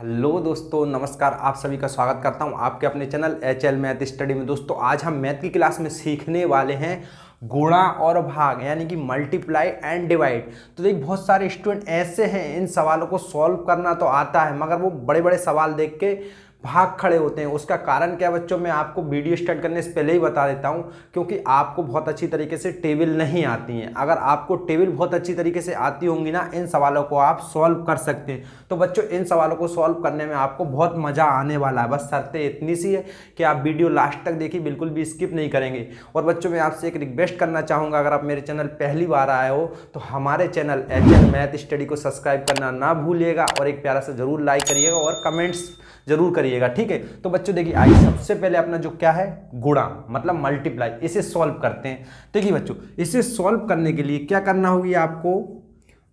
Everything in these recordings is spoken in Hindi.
हेलो दोस्तों, नमस्कार। आप सभी का स्वागत करता हूं आपके अपने चैनल HL मैथ स्टडी में। दोस्तों आज हम मैथ की क्लास में सीखने वाले हैं गुणा और भाग, यानी कि मल्टीप्लाई एंड डिवाइड। तो देखिए बहुत सारे स्टूडेंट ऐसे हैं, इन सवालों को सॉल्व करना तो आता है मगर वो बड़े बड़े सवाल देख के भाग खड़े होते हैं। उसका कारण क्या बच्चों, मैं आपको वीडियो स्टार्ट करने से पहले ही बता देता हूं, क्योंकि आपको बहुत अच्छी तरीके से टेबल नहीं आती हैं। अगर आपको टेबल बहुत अच्छी तरीके से आती होंगी ना, इन सवालों को आप सॉल्व कर सकते हैं। तो बच्चों इन सवालों को सॉल्व करने में आपको बहुत मज़ा आने वाला है। बस शर्तें इतनी सी है कि आप वीडियो लास्ट तक देखिए, बिल्कुल भी स्किप नहीं करेंगे। और बच्चों मैं आपसे एक रिक्वेस्ट करना चाहूँगा, अगर आप मेरे चैनल पहली बार आए हो तो हमारे चैनल HL मैथ स्टडी को सब्सक्राइब करना ना भूलिएगा और एक प्यारा सा जरूर लाइक करिएगा और कमेंट्स जरूर करिएगा, ठीक है। तो बच्चों देखिए आइए सबसे पहले अपना जो क्या है गुणा मतलब मल्टीप्लाई, इसे सॉल्व करते हैं। देखिए बच्चों इसे सॉल्व करने के लिए क्या करना होगी, आपको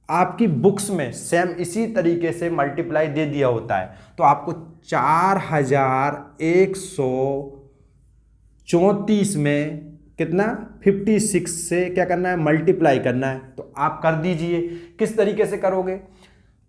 आपकी बुक्स में सेम इसी तरीके से मल्टीप्लाई दे दिया होता है। तो आपको 4134 में कितना 56 से क्या करना है, मल्टीप्लाई करना है। तो आप कर दीजिए। किस तरीके से करोगे,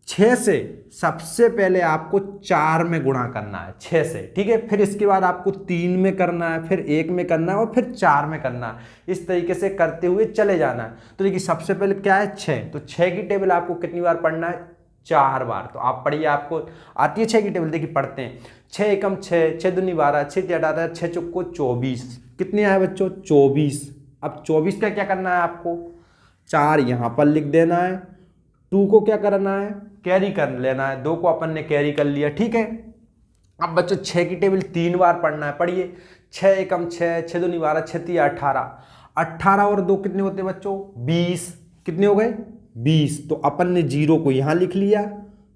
6 से सबसे पहले आपको 4 में गुणा करना है, 6 से, ठीक है। फिर इसके बाद आपको 3 में करना है, फिर 1 में करना है और फिर 4 में करना है। इस तरीके से करते हुए चले जाना है। तो देखिए सबसे पहले क्या है 6, तो 6 की टेबल आपको कितनी बार पढ़ना है, 4 बार। तो आप पढ़िए, आपको आती है 6 की टेबल। देखिए पढ़ते हैं, 6 एकम 6, 6 दूनी 12, 6 तिया 18, 6 चौको 24। कितने आए बच्चों, 24। अब 24 का क्या करना है, आपको 4 यहाँ पर लिख देना है, 2 को क्या करना है, कैरी कर लेना है, 2 को अपन ने कैरी कर लिया, ठीक है। अब बच्चों 6 की टेबल 3 बार पढ़ना है। पढ़िए, 6 एकम 6, 6 दूनी 12, 6 तिया 18, 18 और 2 कितने होते हैं बच्चों, 20। कितने हो गए, 20। तो अपन ने 0 को यहाँ लिख लिया,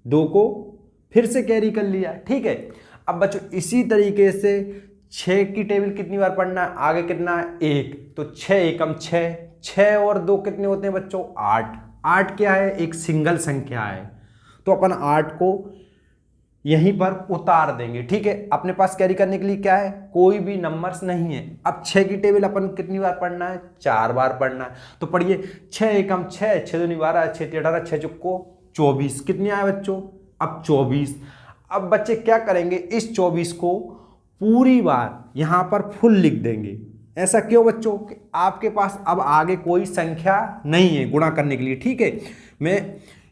2 को फिर से कैरी कर लिया, ठीक है। अब बच्चों इसी तरीके से 6 की टेबल कितनी बार पढ़ना है, आगे कितना है 1। तो 6 एकम 6, 6 और 2 कितने होते हैं बच्चों, 8। 8 क्या है, एक सिंगल संख्या है। तो अपन 8 को यहीं पर उतार देंगे, ठीक है। अपने पास कैरी करने के लिए क्या है, कोई भी नंबर्स नहीं है। अब 6 की टेबल अपन कितनी बार पढ़ना है, 4 बार पढ़ना है। तो पढ़िए, 6 एकम 6, 6 दूनी 12, 6 तिया 18, 6 चौको 24। कितने आए बच्चों, अब 24। अब बच्चे क्या करेंगे, इस 24 को पूरी बार यहां पर फुल लिख देंगे। ऐसा क्यों बच्चों, कि आपके पास अब आगे कोई संख्या नहीं है गुणा करने के लिए, ठीक है।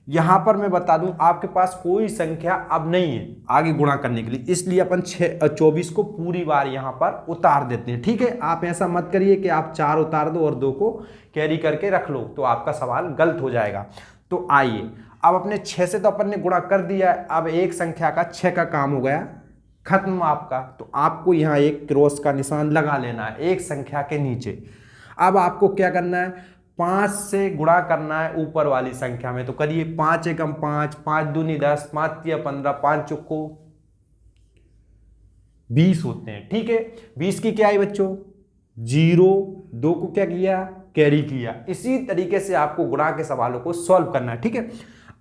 यहां पर मैं बता दूं, आपके पास कोई संख्या अब नहीं है आगे गुणा करने के लिए, इसलिए अपन 24 को पूरी बार यहां पर उतार देते हैं, ठीक है। आप ऐसा मत करिए कि आप 4 उतार दो और 2 को कैरी करके रख लो, तो आपका सवाल गलत हो जाएगा। तो आइए अब अपने 6 से तो अपन ने गुणा कर दिया है, अब एक संख्या का 6 का काम हो गया खत्म आपका। तो आपको यहाँ एक क्रॉस का निशान लगा लेना है एक संख्या के नीचे। अब आपको क्या करना है, 5 से गुणा करना है ऊपर वाली संख्या में। तो करिए, 5 एकम 5, 5 दूनी 10, 5 तिया 15, 5 चौको 20 होते हैं, ठीक है। 20 की क्या है बच्चों, 0, 2 को क्या किया, कैरी किया। इसी तरीके से आपको गुणा के सवालों को सॉल्व करना है, ठीक है।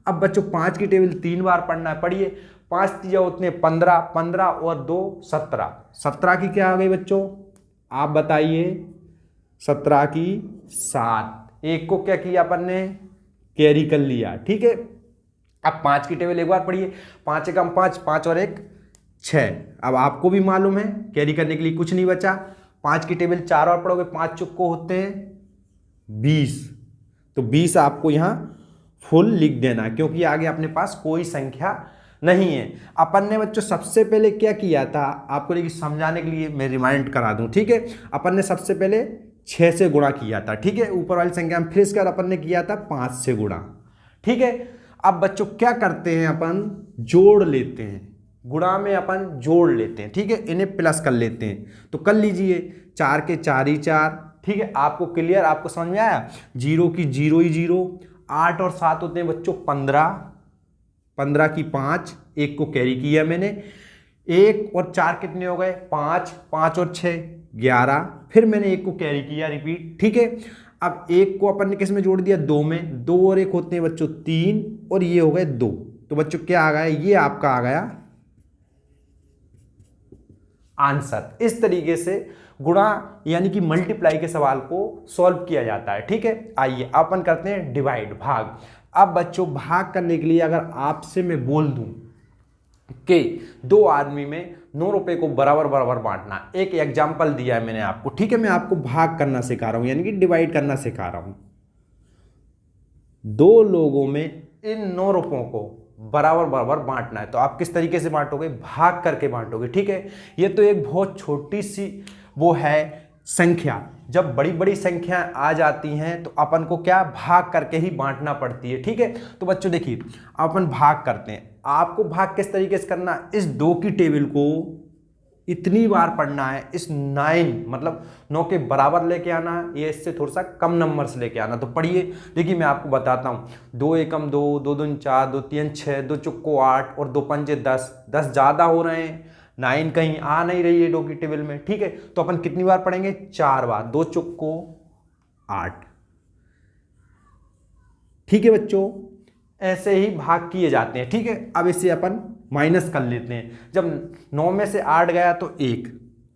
अब बच्चों 5 की टेबल 3 बार पढ़ना है। पढ़िए, 5 तिया उतने 15, 15 और 2 17। 17 की क्या आ गई बच्चों, आप बताइए, 17 की 7। 1 को क्या किया अपन ने, कैरी कर लिया, ठीक है। अब 5 की टेबल एक बार पढ़िए, 5 एकम 5, 5 और 1 6। अब आपको भी मालूम है कैरी करने के लिए कुछ नहीं बचा। 5 की टेबल 4 और पढ़ोगे, 5 चौको होते हैं 20। तो 20 आपको यहां फुल लिख देना, क्योंकि आगे अपने पास कोई संख्या नहीं है। अपन ने बच्चों सबसे पहले क्या किया था, आपको लेकिन समझाने के लिए मैं रिमाइंड करा दूं, ठीक है। अपन ने सबसे पहले 6 से गुणा किया था, ठीक है, ऊपर वाली संख्या में। फिर इसके बाद अपन ने किया था 5 से गुणा, ठीक है। अब बच्चों क्या करते हैं, अपन जोड़ लेते हैं, गुणा में अपन जोड़ लेते हैं, ठीक है, इन्हें प्लस कर लेते हैं। तो कर लीजिए, 4 के 4 ही 4, ठीक है। आपको क्लियर, आपको समझ में आया। 0 की 0 ही 0, 8 और 7 होते हैं बच्चों 15, 15 की 5, 1 को कैरी किया मैंने। 1 और 4 कितने हो गए, 5, 5 और 6 11, फिर मैंने 1 को कैरी किया, रिपीट, ठीक है। अब 1 को अपन ने किस में जोड़ दिया, 2 में। 2 और 1 होते हैं बच्चों 3 और ये हो गए 2। तो बच्चों क्या आ गया, ये आपका आ गया आंसर। इस तरीके से गुणा यानी कि मल्टीप्लाई के सवाल को सॉल्व किया जाता है, ठीक है। आइए अपन करते हैं डिवाइड, भाग। अब बच्चों भाग करने के लिए अगर आपसे मैं बोल दूं कि 2 आदमी में 9 रुपए को बराबर बराबर बांटना। एक एग्जाम्पल दिया है मैंने आपको, ठीक है। मैं आपको भाग करना सिखा रहा हूं, यानी कि डिवाइड करना सिखा रहा हूं। 2 लोगों में इन 9 रुपयों को बराबर बराबर बांटना है, तो आप किस तरीके से बांटोगे? भाग करके बांटोगे, ठीक है। ये तो एक बहुत छोटी सी वो है संख्या। जब बड़ी बड़ी संख्या आ जाती हैं तो अपन को क्या भाग करके ही बांटना पड़ती है, ठीक है। तो बच्चों देखिए, अपन भाग करते हैं। आपको भाग किस तरीके से करना है? इस 2 की टेबल को इतनी बार पढ़ना है, इस 9 मतलब 9 के बराबर लेके आना है, ये इससे थोड़ा सा कम नंबर से लेके आना। तो पढ़िए, देखिए मैं आपको बताता हूँ। 2 एकम 2, 2 दूनी 4, 2 तीन 6, 2 चुक्को 8 और 2 पंजे 10। 10 ज़्यादा हो रहे हैं, 9 कहीं आ नहीं रही है 2 की टेबल में, ठीक है। तो अपन कितनी बार पढ़ेंगे? 4 बार। 2 चुक्को 8, ठीक है बच्चों। ऐसे ही भाग किए जाते हैं, ठीक है। अब इसे अपन माइनस कर लेते हैं। जब 9 में से 8 गया तो 1।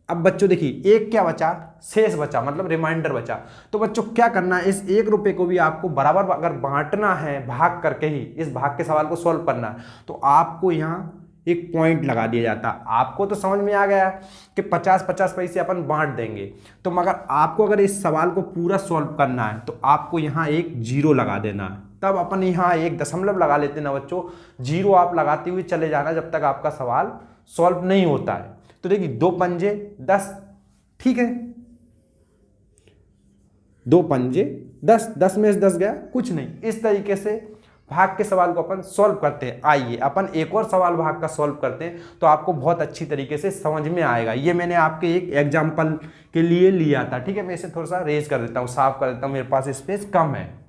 अब बच्चों देखिए, 1 क्या बचा? शेष बचा, मतलब रिमाइंडर बचा। तो बच्चों क्या करना है? इस 1 रुपये को भी आपको बराबर अगर बांटना है, भाग करके ही इस भाग के सवाल को सॉल्व करना है, तो आपको यहाँ एक पॉइंट लगा दिया जाता। आपको तो समझ में आ गया कि 50-50 पैसे अपन बांट देंगे। तो मगर आपको अगर इस सवाल को पूरा सॉल्व करना है तो आपको यहाँ एक 0 लगा देना है। तब अपन यहाँ एक दशमलव लगा लेते ना बच्चों। 0 आप लगाते हुए चले जाना जब तक आपका सवाल सॉल्व नहीं होता है। तो देखिए 2 पंजे 10, ठीक है। 2 पंजे 10, 10 में से 10 गया, कुछ नहीं। इस तरीके से भाग के सवाल को अपन सॉल्व करते हैं। आइए अपन एक और सवाल भाग का सॉल्व करते हैं, तो आपको बहुत अच्छी तरीके से समझ में आएगा। ये मैंने आपके एक एग्जाम्पल के लिए लिया था, ठीक है। मैं इसे थोड़ा सा रेज कर देता हूँ, साफ कर देता हूँ, मेरे पास स्पेस कम है।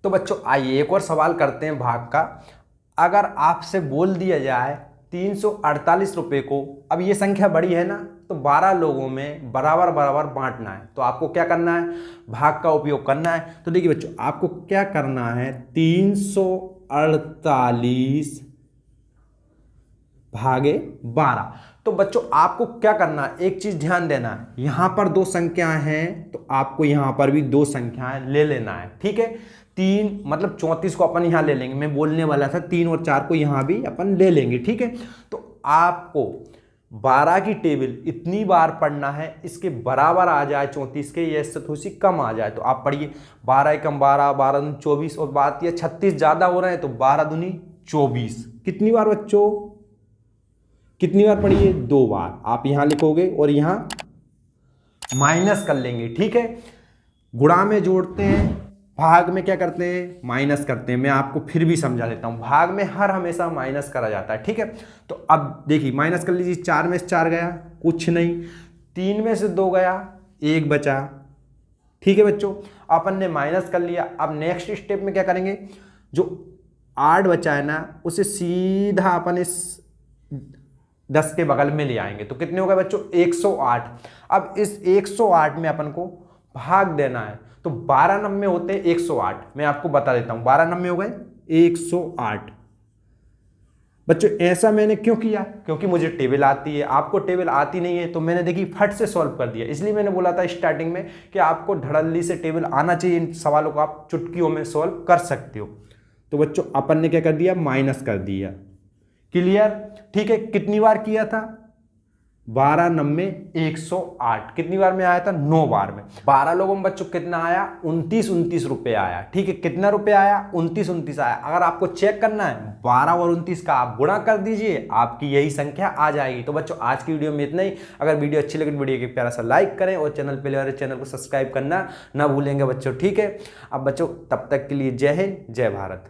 तो बच्चों आइए एक और सवाल करते हैं भाग का। अगर आपसे बोल दिया जाए 348 रुपये को, अब ये संख्या बड़ी है ना, तो 12 लोगों में बराबर बराबर बांटना है, तो आपको क्या करना है? भाग का उपयोग करना है। तो देखिए बच्चों, आपको क्या करना है? 348 भागे 12। तो बच्चों आपको क्या करना है? एक चीज ध्यान देना है, यहां पर 2 संख्याएं हैं तो आपको यहां पर भी 2 संख्याएं ले लेना है, ठीक है। 3 मतलब 34 को अपन यहां ले लेंगे। मैं बोलने वाला था 3 और 4 को यहां भी अपन ले लेंगे, ठीक है। तो आपको 12 की टेबल इतनी बार पढ़ना है, इसके बराबर आ जाए 34 के, या इससे थोड़ी सी कम आ जाए तो आप पढ़िए। 12 एकम 12, 12 दूनी 24, और बात यह 36 ज़्यादा हो रहे हैं तो 12 दूनी 24। कितनी बार बच्चों? कितनी बार पढ़िए? 2 बार। आप यहां लिखोगे और यहां माइनस कर लेंगे, ठीक है। गुणा में जोड़ते हैं, भाग में क्या करते हैं? माइनस करते हैं। मैं आपको फिर भी समझा देता हूं, भाग में हर हमेशा माइनस करा जाता है, ठीक है। तो अब देखिए माइनस कर लीजिए। 4 में से 4 गया, कुछ नहीं। 3 में से 2 गया, 1 बचा, ठीक है बच्चों। अपन ने माइनस कर लिया। अब नेक्स्ट स्टेप में क्या करेंगे? जो 8 बचा है ना, उसे सीधा अपन इस 10 के बगल में ले आएंगे, तो कितने हो गए बच्चों? 108। अब इस 108 में अपन को भाग देना है, तो 12 नंबे होते हैं 108। मैं आपको बता देता हूं, 12 नंबे हो गए 108। बच्चों ऐसा मैंने क्यों किया? क्योंकि मुझे टेबल आती है, आपको टेबल आती नहीं है, तो मैंने देखी फट से सॉल्व कर दिया। इसलिए मैंने बोला था स्टार्टिंग में कि आपको धड़ल्ली से टेबल आना चाहिए। इन सवालों को आप चुटकियों में सॉल्व कर सकते हो। तो बच्चों अपन ने क्या कर दिया? माइनस कर दिया। क्लियर? ठीक है। कितनी बार किया था? 12 नंबे 108। कितनी बार में आया था? 9 बार में। 12 लोगों में बच्चों कितना आया? 29 रुपए आया, ठीक है। कितना रुपए आया? 29 आया। अगर आपको चेक करना है 12 और 29 का आप गुणा कर दीजिए, आपकी यही संख्या आ जाएगी। तो बच्चों आज की वीडियो में इतना ही। अगर वीडियो अच्छी लगे तो वीडियो को प्यारा सा लाइक करें और चैनल पहले वाले चैनल को सब्सक्राइब करना ना भूलेंगे बच्चों, ठीक है। अब बच्चों तब तक के लिए जय हिंद, जय भारत।